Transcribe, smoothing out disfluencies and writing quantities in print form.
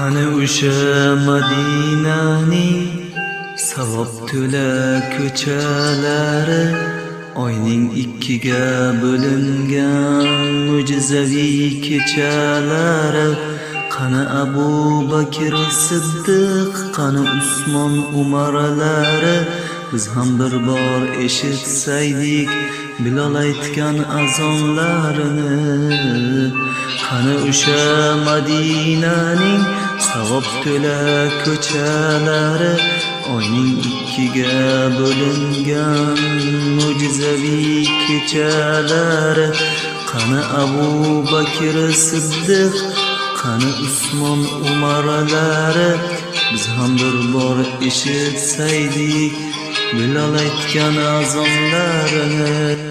Qani o'sha Madinaning savob to'la ko'chalari, oyning ikkiga bo'lingan mo'jizaviy kechalari. Qani Abu Bakr Siddiq, qani Usmon Umarlari, biz ham bir bor eshitsaydik Bilol aytgan azonlarini. Qani o'sha Madinaning savob to'la ko'chalari, oyning ikkiga bo'lingan mo'jizaviy kechalari. Qani Abu Bakr Siddiq, qani Usmon Umarlari, biz ham bir bor eshitsaydik Bilol aytgan azonlarini.